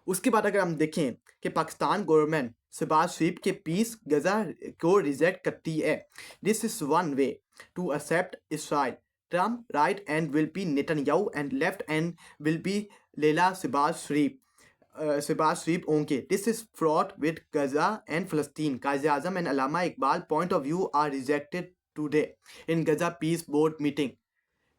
اس کے بعد اگر ہم دیکھیں کہ پاکستان گورنمنٹ شہباز شریف کے پیس غزہ کو ریجیکٹ کرتی ہے. This is one way to accept Israel. Trump right and will be Netanyahu and left and will be لیلا شہباز شریف اونکے. This is fraud with Gaza and فلسطین. Quaid Azam and Allama Iqbal point of view are rejected today in Gaza peace board meeting.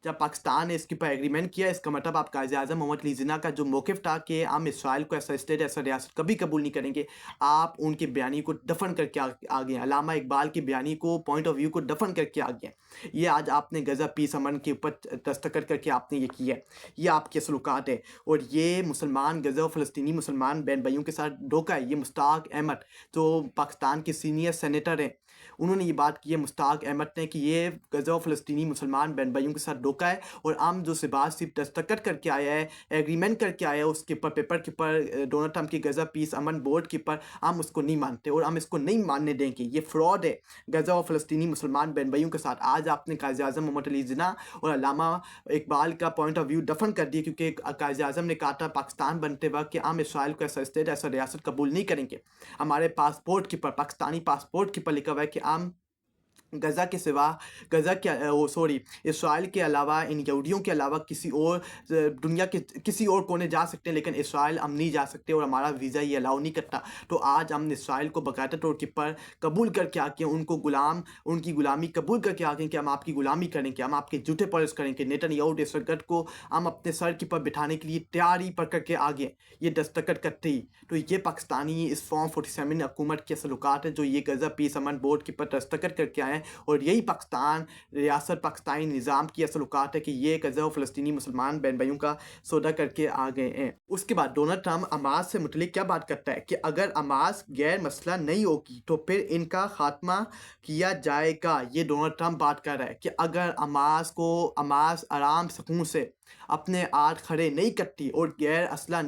جب پاکستان نے اس کے اوپر agreement کیا، اس کا مطلب آپ قائد اعظم محمد علی جناح کا جو موقف تھا کہ ہم اسرائیل کو ایسا اسٹیٹ ایسا ریاست کبھی قبول نہیں کریں گے، آپ ان کے بیانی کو دفن کر کے آگے ہیں. علامہ اقبال کی بیانی کو پوائنٹ آف ویو کو دفن کر کے آگے ہیں. یہ آج آپ نے غزہ پیس امن کے اوپر دستخط کر کے آپ نے یہ کیا ہے. یہ آپ کے سلوکات ہے، اور یہ مسلمان غزہ و فلسطینی مسلمان بہن بھائیوں کے ساتھ دھوکہ ہے. یہ مشتاق احمد جو پاکستان کے سینئر سینیٹر ہیں، انہوں نے یہ بات کی ہے، مشتاق احمد نے، کہ یہ غزہ و فلسطینی مسلمان بہن بھائیوں کے ساتھ دھوکہ ہے. اور ہم جو شہباز شریف دستخط کر کے آیا ہے، ایگریمنٹ کر کے آیا ہے اس کے اوپر، پیپر کے اوپر، ڈونلڈ ٹرمپ کی غزہ پیس امن بورڈ کے اوپر، ہم اس کو نہیں مانتے اور ہم اس کو نہیں ماننے دیں گے. یہ فراڈ ہے غزہ و فلسطینی مسلمان بہن بھائیوں کے ساتھ. آج آپ نے قائد اعظم محمد علی جناح اور علامہ اقبال کا پوائنٹ آف ویو دفن کر دیا، کیونکہ قائد اعظم نے کہا تھا پاکستان بنتے وقت کہ ہم اسرائیل کو ایسا اسٹیٹ ایسا ریاست قبول نہیں کریں گے. ہمارے پاسپورٹ کے اوپر، پاکستانی پاسپورٹ کے اوپر لکھا ہوا ہے کہ ہم غزہ کے سوا، اسرائیل کے علاوہ، ان یہودیوں کے علاوہ کسی اور دنیا کے کسی اور کونے جا سکتے ہیں، لیکن اسرائیل ہم نہیں جا سکتے اور ہمارا ویزا یہ الاؤ نہیں کرتا. تو آج ہم اسرائیل کو باقاعدہ طور کے پر قبول کر کے آ کے ان کو ان کی غلامی قبول کر کے آ گئے کہ ہم آپ کی غلامی کریں گے، ہم آپ کے جوتے پالش کریں گے. نیتنیاہو دہشت کو ہم اپنے سر کے پر بٹھانے کے لیے تیاری پر کر کے آ گئے. یہ دستخط کرتے ہی تو یہ پاکستانی اس فارم 47 حکومت کے سلوکات ہیں جو یہ غزہ پیس امن بورڈ کے پر دستخط کر کے آئے ہیں. اور یہی پاکستان ریاست، پاکستانی نظام کی سلوکات ہے کہ یہ غزہ و فلسطینی مسلمان بہن بھائیوں کا سودا کر کے آ گئے ہیں. اس کے بعد ڈونلڈ ٹرمپ حماس سے متعلق کیا بات کرتا ہے کہ اگر حماس غیر مسلح نہیں ہوگی تو پھر ان کا خاتمہ کیا جائے گا. یہ ڈونلڈ ٹرمپ بات کر رہا ہے کہ اگر حماس آرام سکون سے اپنے ہاتھ کھڑے نہیں کرتی اور غیر اسلحہ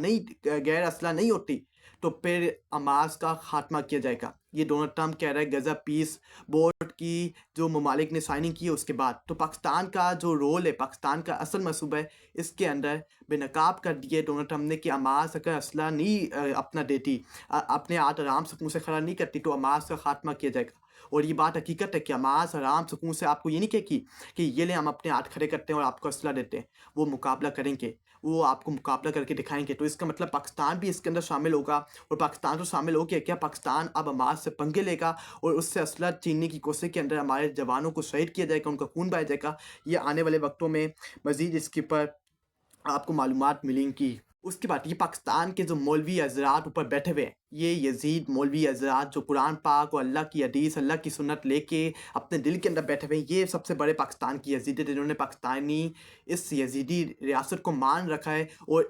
نہیں ہوتی تو پھر حماس کا خاتمہ کیا جائے گا. یہ ڈونلڈ ٹرمپ کہہ رہا ہے غزہ پیس بورڈ کی جو ممالک نے سائننگ کی ہے اس کے بعد. تو پاکستان کا جو رول ہے، پاکستان کا اصل منصوبہ ہے، اس کے اندر بے نقاب کر دیے ڈونلڈ ٹرمپ نے کہ حماس اگر اسلحہ نہیں اپنا دیتی، اپنے ہاتھ آرام سکون سے کھڑا نہیں کرتی تو حماس کا خاتمہ کیا جائے گا. اور یہ بات حقیقت ہے کہ حماس آرام سکون سے آپ کو یہ نہیں کہے گی کہ یہ لیں ہم اپنے ہاتھ کھڑے کرتے ہیں اور آپ کو اسلحہ دیتے ہیں. وہ مقابلہ کریں گے، وہ آپ کو مقابلہ کر کے دکھائیں گے. تو اس کا مطلب پاکستان بھی اس کے اندر شامل ہوگا. اور پاکستان تو شامل ہو گیا، کیا پاکستان اب حماس سے پنگے لے گا اور اس سے اسلحہ چھیننے کی کوشش کے اندر ہمارے جوانوں کو شہید کیا جائے گا، ان کا خون بہایا جائے گا. یہ آنے والے وقتوں میں مزید اس کے اوپر آپ کو معلومات ملیں گی. اس کے بعد یہ پاکستان کے جو مولوی حضرات اوپر بیٹھے ہوئے ہیں، یہ یزید مولوی حضرات جو قرآن پاک اور اللہ کی حدیث، اللہ کی سنت لے کے اپنے دل کے اندر بیٹھے ہوئے ہیں، یہ سب سے بڑے پاکستان کی یزید ہیں جنہوں نے پاکستانی اس یزیدی ریاست کو مان رکھا ہے. اور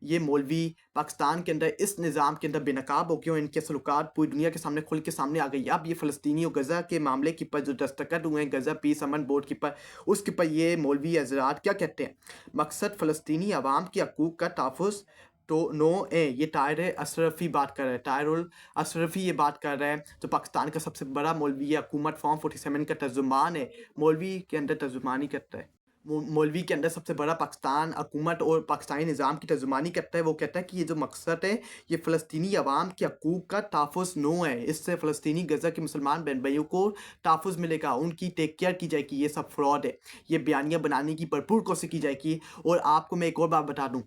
یہ مولوی پاکستان کے اندر اس نظام کے اندر بے نقاب ہو گئے اور ان کے سلوکات پوری دنیا کے سامنے کھل کے سامنے آ گئی. اب یہ فلسطینی اور غزہ کے معاملے کے اوپر جو دستخط ہوئے ہیں غزہ پیس امن بورڈ کے اوپر، اس کے اوپر یہ مولوی حضرات کیا کہتے ہیں؟ مقصد فلسطینی عوام کے حقوق کا تحفظ تو نو ہے. یہ طاہر اشرفی بات کر رہا ہے، طاہر الاشرفی یہ بات کر رہا ہے جو پاکستان کا سب سے بڑا مولوی ہے، حکومت فارم 47 کا ترجمان ہے. مولوی کے اندر ترجمانی کرتا ہے، مولوی کے اندر سب سے بڑا پاکستان حکومت اور پاکستانی نظام کی ترجمانی کرتا ہے. وہ کہتا ہے کہ یہ جو مقصد ہے یہ فلسطینی عوام کے حقوق کا تحفظ نو ہے. اس سے فلسطینی غزہ کے مسلمان بہن بھائیوں کو تحفظ ملے گا، ان کی ٹیک کیئر کی جائے گی. یہ سب فراڈ ہے، یہ بیانیاں بنانے کی بھرپور کوشش کی جائے گی. اور آپ کو میں ایک اور بات بتا دوں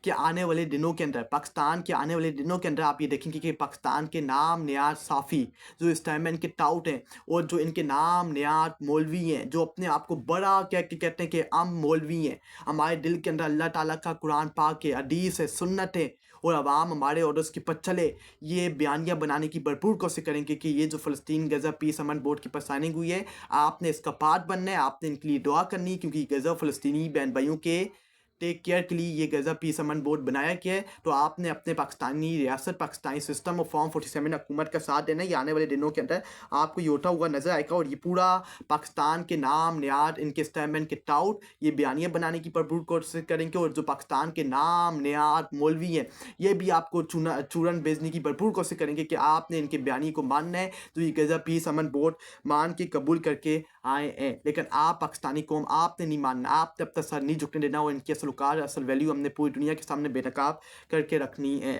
کہ آنے والے دنوں کے اندر، پاکستان کے آنے والے دنوں کے اندر آپ یہ دیکھیں گے کہ پاکستان کے نام نیاد صافی جو اس ٹائم میں ان کے ٹاؤٹ ہیں اور جو ان کے نام نیاد مولوی ہیں جو اپنے آپ کو بڑا کہہ کے کہتے ہیں کہ ہم مولوی ہیں، ہمارے دل کے اندر اللہ تعالیٰ کا قرآن پاک ہے، حدیث ہے، سنت ہے، اور عوام ہمارے آرڈرس کے پر چلے، یہ بیانیاں بنانے کی بھرپور کوشش کریں گے کہ یہ جو فلسطین غزہ پیس امن بورڈ کی پر سائننگ ہوئی ہے، آپ نے اس کا پارٹ بننا ہے، آپ نے ان کے لیے دعا کرنی ہے، کیونکہ غزہ فلسطینی بہن بھائیوں کے ٹیک کیئر کے لیے یہ غزہ پیس امن بورڈ بنایا گیا ہے. تو آپ نے اپنے پاکستانی ریاست، پاکستانی سسٹم اور فارم 47 حکومت کا ساتھ دینا ہے. یہ آنے والے دنوں کے اندر آپ کو یہ ہوتا ہوا نظر آئے گا. اور یہ پورا پاکستان کے نام نیاد، ان کے اسٹیمن کے ٹاؤٹ، یہ بیانیاں بنانے کی بھرپور کوشش کریں گے. اور جو پاکستان کے نام نیاد مولوی ہیں یہ بھی آپ کو چورن بھیجنے کی بھرپور کوشش کریں گے کہ آپ نے ان کے بیانی کو ماننا ہے تو یہ غزہ پیس امن بورڈ مان کے قبول کر کے آئے ہیں. لیکن آپ پاکستانی قوم، آپ نے نہیں ماننا، آپ نے اب تک سر نہیں جھکنے دینا. اور ان کے سلوکات، اصل ویلیو ہم نے پوری دنیا کے سامنے بے نقاب کر کے رکھنی ہے.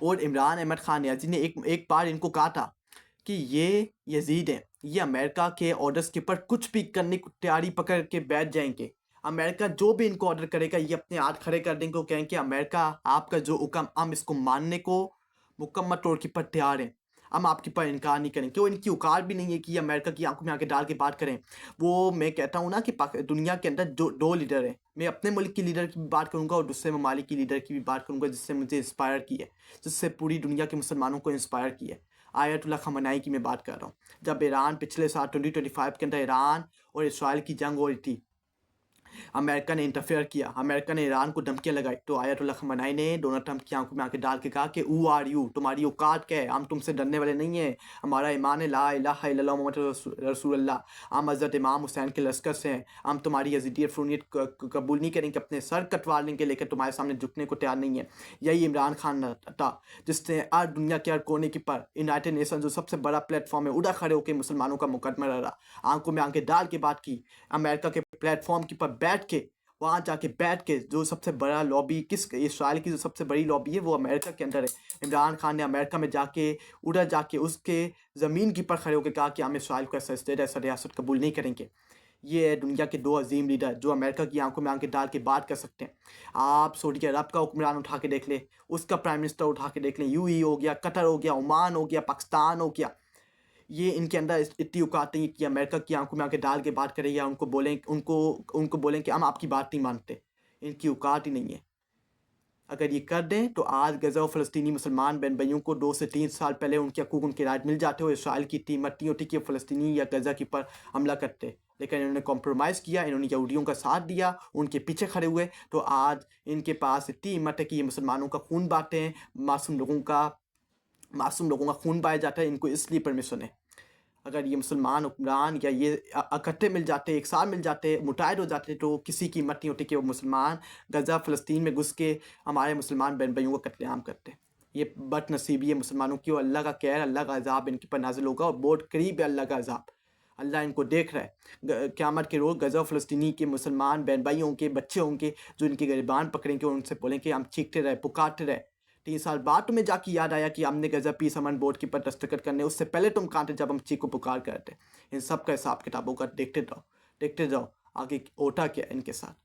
اور عمران احمد خان نیازی نے ایک بار ان کو کہا تھا کہ یہ یزید ہیں، یہ امریکہ کے آرڈرز کے اوپر کچھ بھی کرنے کو تیاری پکڑ کے بیٹھ جائیں گے، امریکہ جو بھی ان کو آرڈر کرے گا یہ اپنے ہاتھ کھڑے کر دیں گے، وہ کہیں گے امریکہ آپ کا جو حکم ہم اس کو ماننے کو مکمل طور کے پر تیار ہیں، ہم آپ کے پر انکار نہیں کریں، کیوں ان کی اوقات بھی نہیں ہے کہ یہ امریکہ کی آنکھوں میں آنکھیں ڈال کے بات کریں۔ وہ میں کہتا ہوں نا کہ دنیا کے اندر دو لیڈر ہیں، میں اپنے ملک کی لیڈر کی بھی بات کروں گا اور دوسرے ممالک کی لیڈر کی بھی بات کروں گا جس سے مجھے انسپائر کی ہے، جس سے پوری دنیا کے مسلمانوں کو انسپائر کی ہے۔ آیت اللہ خامنائی کی میں بات کر رہا ہوں۔ جب ایران پچھلے سال 2025 کے اندر ایران اور اسرائیل کی جنگ ہو رہی تھی، امریکہ نے انٹرفیئر کیا، امریکہ نے ایران کو دھمکیاں لگائی، تو آیت اللہ خامنائی نے ڈونلڈ ٹرمپ کی آنکھوں میں آنکھیں ڈال کے کہا کہ او آر یو، تمہاری اوقات کیا ہے، ہم تم سے ڈرنے والے نہیں ہیں، ہمارا ایمان ہے لا الہ الا اللہ محمد رسول اللہ، ہم حضرت امام حسین کے لشکر سے ہیں، ہم تمہاری یزیدیت فرونیت قبول نہیں کریں گے، اپنے سر کٹوا لیں گے لیکن تمہارے سامنے جھکنے کو تیار نہیں ہے۔ یہی عمران خان تھا جس نے ہر دنیا کے ہر کونے کی پر یونائٹڈ نیشن جو سب سے بڑا پلیٹ فارم ہے اڑا کھڑے ہو کے مسلمانوں کا مقدمہ لڑا، آنکھوں میں آنکھیں ڈال کے بات کی، امریکہ کے پلیٹ فارم کے پر بیٹھ کے، وہاں جا کے بیٹھ کے، جو سب سے بڑا لابی اسرائیل کی جو سب سے بڑی لابی ہے وہ امریکہ کے اندر ہے، عمران خان نے امریکہ میں جا کے ادھر جا کے اس کے زمین کی پر کھڑے ہو کے کہا کہ ہم اسرائیل کو ایسا اسٹیٹ ایسا ریاست قبول نہیں کریں گے۔ یہ ہے دنیا کے دو عظیم لیڈر جو امریکہ کی آنکھوں میں آنکھیں ڈال کے بات کر سکتے ہیں۔ آپ سعودی عرب کا حکمران اٹھا کے دیکھ لیں، اس کا پرائم منسٹر اٹھا کے دیکھ لیں، یو اے ہو گیا، قطر ہو گیا، عمان ہو گیا، پاکستان ہو گیا، یہ ان کے اندر اتنی اوقات نہیں کہ امریکہ کی آنکھوں میں آنکھیں ڈال کے بات کریں یا ان کو بولیں کہ ہم آپ کی بات نہیں مانتے، ان کی اوقات ہی نہیں ہے۔ اگر یہ کر دیں تو آج غزہ و فلسطینی مسلمان بہن بھائیوں کو 2 سے 3 سال پہلے ان کے حقوق ان کے رائٹ مل جاتے ہو، اسرائیل کی ٹیم مٹی ہوتی کہ فلسطینی یا غزہ کے پر حملہ کرتے، لیکن انہوں نے کمپرومائز کیا، انہوں نے یہودیوں کا ساتھ دیا، ان کے پیچھے کھڑے ہوئے، تو آج ان کے پاس اتنی ہمت ہے کہ یہ مسلمانوں کا خون بانٹتے ہیں، معصوم لوگوں کا خون بایا جاتا ہے، ان کو اس لیے پرمیشن ہے۔ اگر یہ مسلمان حکمران یا یہ اکٹھے مل جاتے، ایک ساتھ مل جاتے، متحد ہو جاتے، تو کسی کی ہمت نہیں ہوتی کہ وہ مسلمان غزہ فلسطین میں گھس کے ہمارے مسلمان بہن بھائیوں کو قتل عام کرتے۔ یہ بد نصیبی ہے مسلمانوں کی، اور اللہ کا قہر، اللہ کا عذاب ان کے پر نازل ہوگا، اور بہت قریب ہے اللہ کا عذاب، اللہ ان کو دیکھ رہا ہے۔ قیامت کے روز غزہ فلسطینی کے مسلمان بہن بھائیوں کے بچے ہوں گے جو ان کے گریبان پکڑیں گے اور ان سے بولیں کہ ہم چیختے رہے، پکارتے رہے، 3 سال بعد تمہیں جا کے یاد آیا کہ ہم نے غزہ پیس امن بورڈ کے پر دستخط کرنے، اس سے پہلے تم کہاں تھے جب ہم چیخ و پکار کرتے۔ ان سب کا حساب کتابوں کا دیکھتے جاؤ آگے ہوتا کیا ان کے ساتھ۔